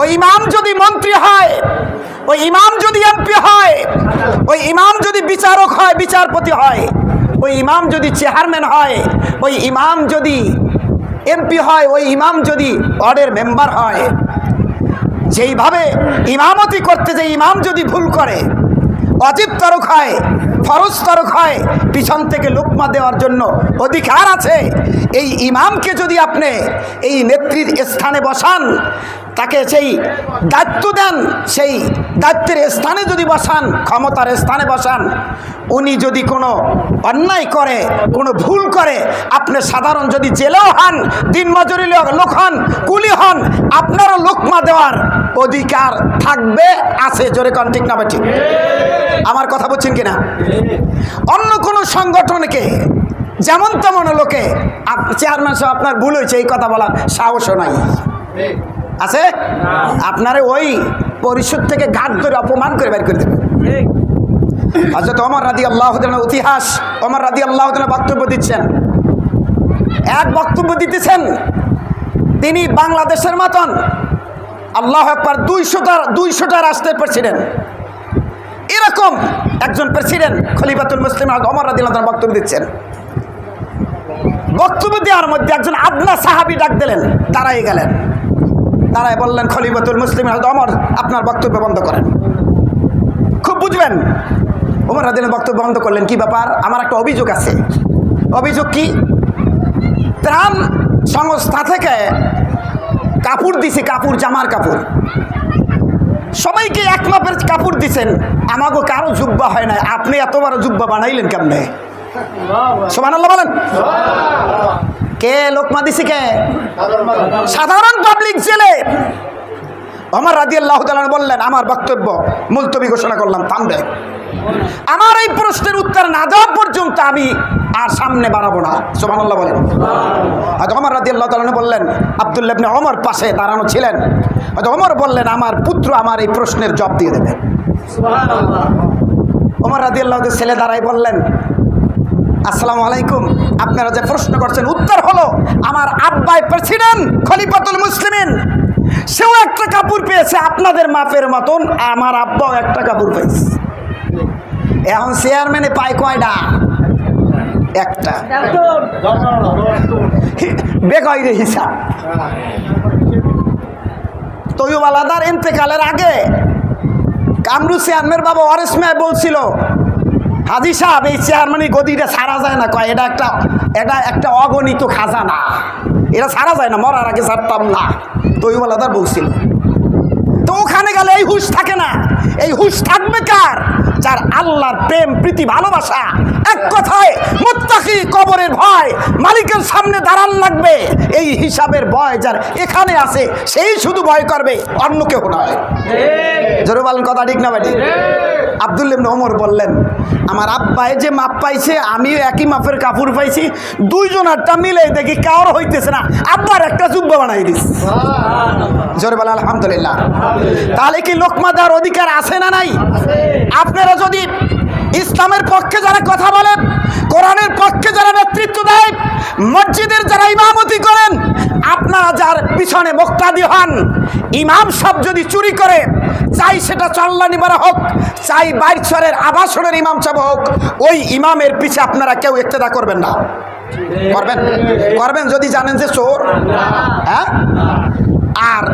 ওই ইমাম যদি মন্ত্রী হয়, ওই ইমাম যদি এমপি হয়, ওই ইমাম যদি বিচারক হয়, বিচারপতি হয়, ওই ইমাম যদি চেয়ারম্যান হয়, ওই ইমাম যদি এমপি হয়, ওই ইমাম যদি ওয়ার্ডের মেম্বার হয়, যেইভাবে ইমামতি করতে যে ইমাম যদি ভুল করে, ওয়াজিব তরক হয়, ফরজ তরক হয়, পিছন থেকে লুকমা দেওয়ার জন্য অধিকার আছে। এই ইমামকে যদি আপনি এই নেত্রীর স্থানে বসান, তাকে সেই দায়িত্ব দেন, সেই দায়িত্বের স্থানে যদি বসান, ক্ষমতার স্থানে বসান, উনি যদি কোনো অন্যায় করে, কোনো ভুল করে, আপনি সাধারণ যদি জেলেও হন, দিনমজুরি লোক হন, কুলি হন, আপনারও লোকমা দেওয়ার অধিকার থাকবে, আছে। জোরে কোন ঠিক না ঠিক? আমার কথা বলছেন কিনা? অন্য কোনো সংগঠনকে যেমন তেমন লোকে চেয়ারম্যান সাহেব আপনার ভুল হয়েছে এই কথা বলার সাহসও নাই, আছে? আপনারে ওই পরিষদ থেকে ঘাট ধরে অপমান করে বের করে দেবে। হযরত ওমর রাদিয়াল্লাহু তাআলা ইতিহাস, ওমর রাদিয়াল্লাহু তাআলা বক্তব্য দিচ্ছেন, এক বক্তব্য দিতেছেন, তিনি বাংলাদেশের মতন আল্লাহু আকবার 200টা রাষ্ট্রের প্রেসিডেন্ট, এরকম একজন প্রেসিডেন্ট খলিফাতুল মুসলিমিন হযরত ওমর রাদিয়াল্লাহু তাআলা বক্তব্য দিচ্ছেন। বক্তব্য দেওয়ার মধ্যে একজন আদনা সাহাবী ডাক দিলেন, দাঁড়াই গেলেন, দাঁড়ায় বললেন, খলিফাতুল মুসলিমিন হযরত ওমর, আপনার বক্তব্য বন্ধ করেন, খুব বুঝবেন। ওমর রাদিয়াল্লাহু বক্তব্য বন্ধ করলেন। কি ব্যাপার? আমার একটা অভিযোগ আছে। অভিযোগ কি? ত্রাণ সংস্থা থেকে কাপড় দিছে, কাপড়, জামার কাপড়, সবাইকে এক মাপের কাপড় দিছেন, আমাকে কারো জুব্বা হয় না, আপনি এত বড় জুব্বা বানাইলেন কেমনে? সুবহানাল্লাহ বলেন। কে লোকমা দিছে? কে? সাধারণ পাবলিক জেলে। ওমর রাদিয়াল্লাহু তাআলা বললেন, আমার বক্তব্য মুলতবি ঘোষণা করলাম, থামবে। আমার এই প্রশ্নের উত্তর না দেওয়া পর্যন্ত আমি আর সামনে বাড়াবো না। সুবহানাল্লাহ বলেন। ওমর রাদিয়াল্লাহু তাআলা বললেন, আব্দুল্লাহ ইবনে ওমর পাশে দাঁড়ানো ছিলেন। ওমর বললেন, আমার পুত্র আমার এই প্রশ্নের জবাব দিয়ে দেবে। সুবহানাল্লাহ। ওমর রাদিয়াল্লাহু তাআলা ছেলে দাঁড়াই বললেন, আসসালামু আলাইকুম, আপনারা যে প্রশ্ন করছেন উত্তর হলো, আমার আব্বাই প্রেসিডেন্ট খলিফাতুল মুসলিমিন, সেও একটা কাপড় পেয়েছে আপনাদের মাপের মতন, আমার আব্বাও একটা কাপড় পেয়েছে। এখন চেয়ারম্যানে পায় কয়টা? একটা। বেকায়দে হিসাব। তৈয়বালাদার ইন্তেকালের আগে কামরু চেয়ারম্যানের বাবা ওয়ারিস মিয়া বলছিল, হাজী সাহেব, এই চেয়ারম্যানের গদিটা ছাড়া যায় না। কয়, এটা একটা অগণিত খাজানা, এটা ছাড়া যায় না, মরার আগে ছাড়তাম না, তৈয়বালাদার বলছিল। তো ওখানে গেলে এই হুশ থাকে না। এই হুশ থাকবে কার? যার আল্লাহর প্রেম, প্রীতি, ভালোবাসা, এক কথায় মুত্তাকি, কবরের ভয়, মালিকের সামনে দাঁড়ান লাগবে, এই হিসাবের ভয় যার এখানে আছে, সেই শুধু ভয় করবে, অন্য কেউ নয়। জোরে বলেন, কথা ঠিক না ভাই? আব্দুল্লাহ ইবনে ওমর বললেন, আমার আব্বাই যে মাপ পাইছে, আমিও একই মাপের কাপড় পাইছি, দুইজনেরটা মিলে দেখি কারো হইতেছে না, আব্বার একটা জুব্বা বানাই দিস। জোরে বলেন আলহামদুলিল্লাহ। তাহলে কি লোকমা দেওয়ার অধিকার আছে না নাই? আপনারা যদি ইসলামের পক্ষে যারা কথা বলেন, কোরআনের পক্ষে যারা নেতৃত্ব দেয়, মসজিদের যারা ইমামতি করেন, আপনারা যার পিছনে মুক্তাদি হন, ইমাম সব যদি চুরি করে, চাই সেটা চল্লানি মারা হোক, চাই বাইরছরের আবাসনের ইমাম সাহেব হোক, ওই ইমামের পিছে আপনারা কেউ ইক্তেদা করবেন না। করবেন যদি জানেন যে চোর? হ্যাঁ। আর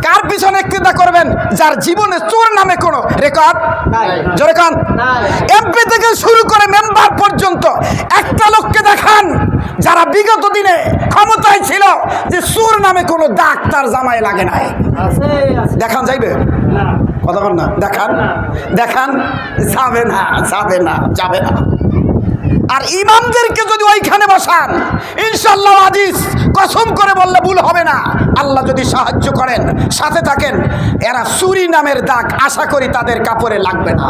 কার পিছনে ইক্তেদা করবেন? যার জীবনে চোর নামে কোনো রেকর্ড নাই। জোরে কান। এমপি থেকে শুরু করে মেম্বার পর্যন্ত একটা লোককে দেখান যারা বিগত দিনে ক্ষমতায় ছিল, যে চোর নামে কোনো দাগ তার জামায় লাগে নাই। দেখান যাইবে? কথা বল না। দেখান যাবে না, যাবে না। আর ইমামদেরকে যদি ওইখানে বসান, ইনশাআল্লাহ আজিজ কসম করে বললে ভুল হবে না, আল্লাহ যদি সাহায্য করেন, সাথে থাকেন, এরা চুরি নামের দাগ আশা করি তাদের কাপড়ে লাগবে না।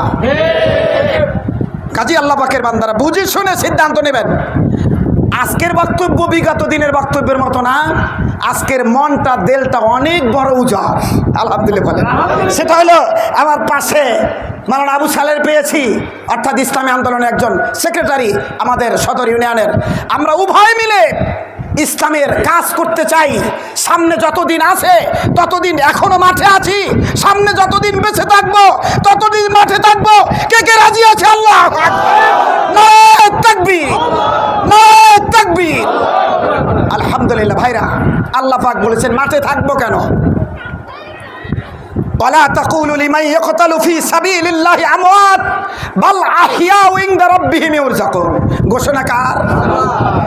কাজী আল্লাহ পাকের বান্দারা বুঝে শুনে সিদ্ধান্ত নেবেন। আজকের বক্তব্য বিগত দিনের বক্তব্যের মতো না, আজকের মনটা, দিলটা অনেক বড় উজাড়, আলহামদুলিল্লাহ বলেন। সেটা হলো, আমার পাশে মাওলানা আবু সালের পেয়েছি, অর্থাৎ ইসলামী আন্দোলনের একজন সেক্রেটারি আমাদের সদর ইউনিয়নের। আমরা উভয় মিলে ইসলামের কাজ করতে চাই। সামনে যতদিন আছে ততদিন এখনো মাঠে আছি, সামনে যতদিন বেঁচে থাকবো ততদিন মাঠে থাকবো। কে কে রাজি আছে? আল্লাহ নারে তাকবীর, নারে তাকবীর। আলহামদুলিল্লাহ। ভাইরা, আল্লাহ পাক বলেছেন মাঠে থাকবো কেন? ওয়ালা তাকুলু লিমান ইয়াকতালু ফি সাবিলিল্লাহি আমওয়াত বাল আহইয়াউ ইনদা রাব্বিহিম ইউরযাকুন। ঘোষণা কার?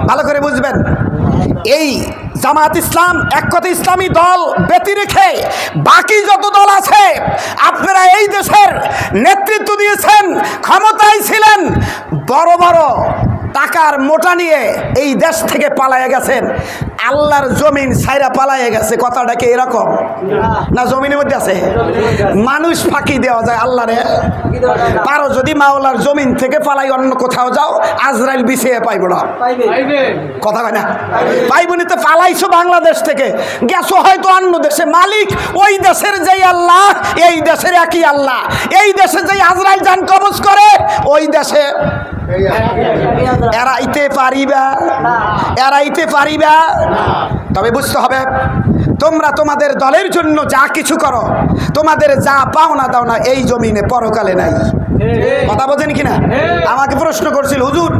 ভালো করে বুঝবেন। এই জামাত ইসলাম, এক কথা ইসলামী দল ব্যতি রেখে বাকি যত দল আছে, আপনারা এই দেশের নেতৃত্ব দিয়েছেন, ক্ষমতায় ছিলেন, বড় বড় টাকার মোটা নিয়ে এই দেশ থেকে পালায়ে গেছেন। আল্লাহর জমিন ছাইরা পালায়ে গেছে। কথাটা কি এরকম না? জমিনের মধ্যে আছে। মানুষ ফাঁকি দেওয়া যায় আল্লাহরে? পারো যদি মাওলার জমিন থেকে পালাই অন্য কোথাও যাও, আজরাইল বিছিয়ে পাইব না। কথা কয় না? পাইব না। তো পালাইছো বাংলাদেশ থেকে, গেছো হয়তো অন্য দেশে, মালিক ওই দেশের যেই আল্লাহ, এই দেশের একই আল্লাহ। এই দেশে যেই আজরাইল জান কবজ করে, ওই দেশে এড়াইতে পারিবা, এড়াইতে পারিবা। তবে বুঝতে হবে, তোমরা তোমাদের দলের জন্য যা কিছু করো, তোমাদের যা পাও না দাও না এই জমিনে পরকালে নাই। কথা বোঝেন কিনা? আমাকে প্রশ্ন করছিল, হুজুর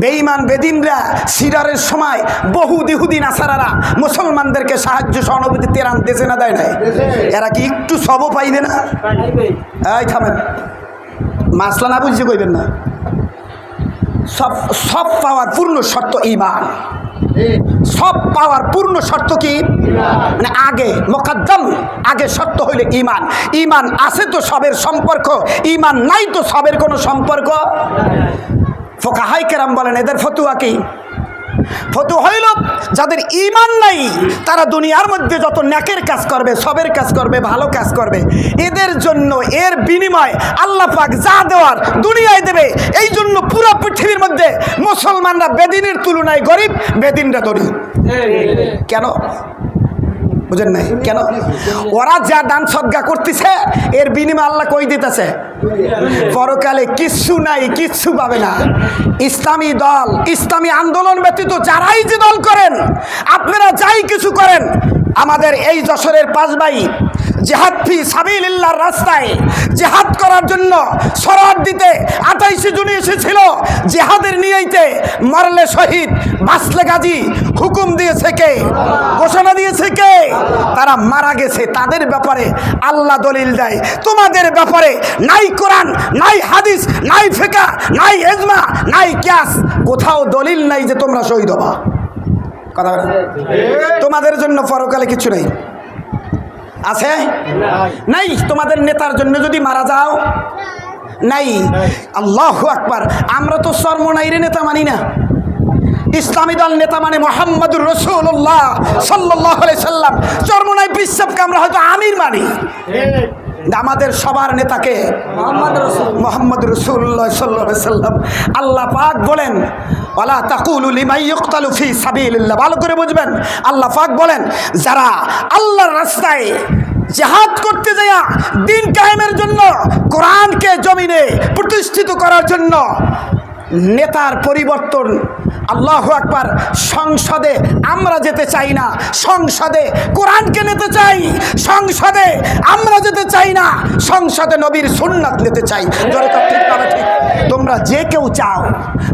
বেঈমান বেদিনরা সিরারের সময় বহু ইহুদি নাসারারা মুসলমানদেরকে সাহায্য সহানুভূতি তেরান দেশে না দেয় নাই, এরা কি একটু সবও পাইবে না? এই থামেন, মাসলা না বুঝতে কইবেন না। সব পাওয়ার পূর্ণ শর্ত ঈমান। সব পাওয়ার পূর্ণ শর্ত কি? মানে আগে মুকদ্দম, আগে শর্ত হইলে ঈমান। ঈমান আছে তো সবের সম্পর্ক, ঈমান নাই তো সবের কোনো সম্পর্ক। ফুকাহায়ে কেরাম বলেন এদের ফতুয়া কি? ফতোয়া হইল যাদের ঈমান নাই তারা দুনিয়ার মধ্যে যত নেকের কাজ করবে, সবের কাজ করবে, ভালো কাজ করবে, এদের জন্য এর বিনিময় আল্লাহ পাক যা দেওয়ার দুনিয়ায় দেবে। এই জন্য পুরো পৃথিবীর মধ্যে মুসলমানরা বেদিনের তুলনায় গরিব, বেদিনরা ধনী। কেন বুঝেন নাই? কেন? ওরা যা দান সদকা করতেছে এর বিনিময় আল্লাহ কই দিতেছে? পরকালে কিচ্ছু নাই, কিচ্ছু পাবে না। ইসলামী দল, ইসলামী আন্দোলন ব্যতীত যারাই যে দল করেন, আপনারা যাই কিছু করেন, আমাদের এই যশোরের 5 ভাই জিহাদ ফি সাবিলিল্লাহর রাস্তায় জিহাদ করার জন্য সরাত দিতে 28 জন এসেছিল। জিহাদের নিয়তে মরলে শহীদ, বাঁচলে গাজী। হুকুম দিয়েছে কে? ঘোষণা দিয়েছে কে? তারা মারা গেছে। তাদের ব্যাপারে আল্লাহ দলিল দেয়। তোমাদের ব্যাপারে নাই কোরআন, নাই হাদিস, নাই ফিকহ, নাই ইজমা, নাই কিয়াস, কোথাও দলিল নাই যে তোমরা শহীদ হবা। কথা বলেন। তোমাদের জন্য পরকালে কিছু নেই। আছে? নাই। তোমাদের নেতার জন্য যদি মারা যাও, নাই। আল্লাহু আকবার। আমরা তো সরমনাইরে নেতা মানি না। ইসলামী দল নেতা মানে মুহাম্মদুর রাসূলুল্লাহ সাল্লাল্লাহু আলাইহি সাল্লাম। চরমনাই পিসাবকে আমরা হয়তো আমির মানি। আমাদের সবার নেতাকে মুহাম্মদ রাসূলুল্লাহ সাল্লাল্লাহু আলাইহি সাল্লাম। আল্লাহ পাক বলেন ওয়ালা তাকুলু লিমান ইউকতালু ফি সাবিলিল্লাহ। ভালো করে বুঝবেন, আল্লাহ পাক বলেন যারা আল্লাহর রাস্তায় জিহাদ করতে যায় দিন কায়েমের জন্য, কোরআনকে জমিনে প্রতিষ্ঠিত করার জন্য, নেতার পরিবর্তন। আল্লাহু আকবার। সংসদে আমরা যেতে চাই না, সংসদে কোরআনকে নিতে চাই। সংসদে আমরা যেতে চাই না, সংসদে নবীর সুন্নাত নিতে চাই। জোরে তো ঠিক তবে ঠিক। তোমরা যে কেউ চাও,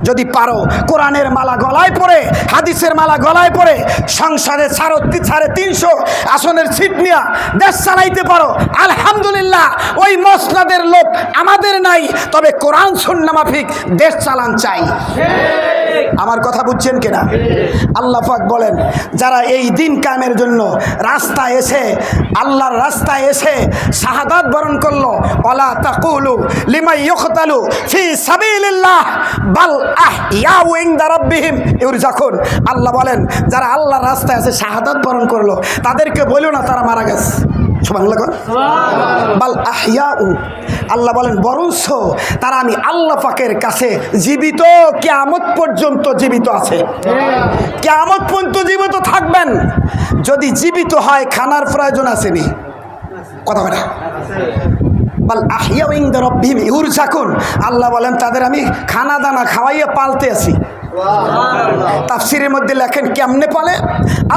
যদি পারো কোরআনের মালা গলায় পরে, হাদিসের মালা গলায় পরে সংসদে 350 আসনের সিট নিয়ে দেশ চালাইতে পারো, আলহামদুলিল্লাহ। ওই মসনদের লোক আমাদের নাই, তবে কোরআন সুন্নাহ মাফিক দেশ চালান চাই। আমার কথা বুঝছেন কিনা? আল্লাহ পাক বলেন যারা এই দিন কায়েমের জন্য রাস্তায় এসে, আল্লাহর রাস্তায় এসে শাহাদাত বরণ করলো, ওয়ালা তাকুলু লিমান ইউকতালু ফি সাবিলিল্লাহ বাল আহইয়াউ ইনদা রাব্বিহিম ইউরযাকুন। আল্লাহ বলেন যারা আল্লাহর রাস্তায় এসে শাহাদাত বরণ করলো, তাদেরকে বলিও না তারা মারা গেছে। সুবহানাল্লাহ। বাল আহইয়াউ, আল্লাহ বলেন বরঞ্চ তারা আমি আল্লাহ পাকের কাছে জীবিত, কিয়ামত পর্যন্ত জীবিত আছে। কিয়ামত পর্যন্ত জীবিত থাকবেন। যদি জীবিত হয় খানার প্রয়োজন আসেনি। কথা বলে বাল আহইয়াউ ইনদা রাব্বিহিম ইউরযাকুন। আল্লাহ বলেন তাদের আমি খানা দানা খাওয়াইয়া পালতে আছি। তাফসিরের মধ্যে লেখেন কেমনে পালে,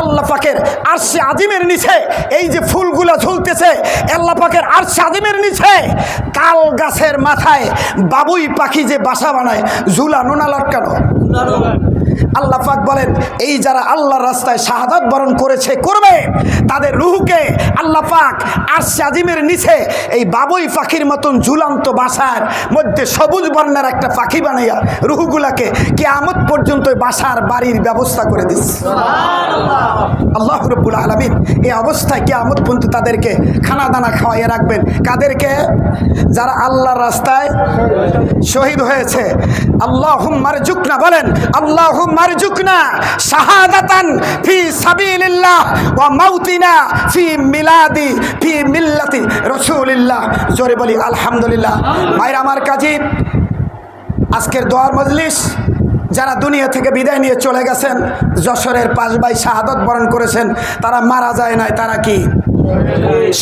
আল্লাহ পাকের আরশে আজিমের নিচে এই যে ফুলগুলা ঝুলতেছে, আল্লাহ পাকের আরশে আজিমের নিচে তাল গাছের মাথায় বাবুই পাখি যে বাসা বানায়, ঝুলানো না লটকানো? আল্লাহ পাক বলেন এই যারা আল্লাহর রাস্তায় শাহাদাত বরণ করেছে, করবে, তাদের রূহকে আল্লাহ পাক আরশে আজিমের নিচে এই বাবুই পাখির মতন ঝুলন্ত বাসার মধ্যে সবুজ বর্ণের একটা পাখি বানাইয়া রূহগুলাকে কিয়ামত পর্যন্ত বাসার বাড়ির ব্যবস্থা করে দিচ্ছে। আল্লাহ রাব্বুল আলামিন এই অবস্থায় কিয়ামত পর্যন্ত তাদেরকে খানা দানা খাওয়াইয়া রাখবেন। কাদেরকে? যারা আল্লাহর রাস্তায় শহীদ হয়েছে। আল্লাহুম্মা রজুকনা, বলেন আল্লাহুম্মা রজুকনা শাহাদাতান ফি সাবিলিল্লাহ ওয়া মাউতিনা ফি মিলাদি ফি মিল্লাতি রাসূলিল্লাহ। জোরে বলি আলহামদুলিল্লাহ। মায়ের আমার কাজী, আজকের দোয়ার মজলিস যারা দুনিয়া থেকে বিদায় নিয়ে চলে গেছেন, যশোরের 5 ভাই শাহাদাত বরণ করেছেন, তারা মারা যায় নাই, তারা কি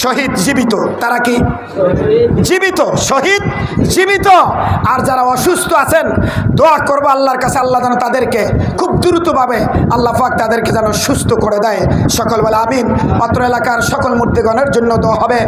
শহীদ, জীবিত। তারা কি জীবিত, শহীদ জীবিত। আর যারা অসুস্থ আছেন, দোয়া করবো আল্লাহর কাছে, আল্লাহ যেন তাদেরকে খুব দ্রুতভাবে আল্লাহ পাক তাদেরকে যেন সুস্থ করে দেয়। সকল বলে আমিন। অত্র এলাকার সকল মূর্তিগণের জন্য দোয়া হবে।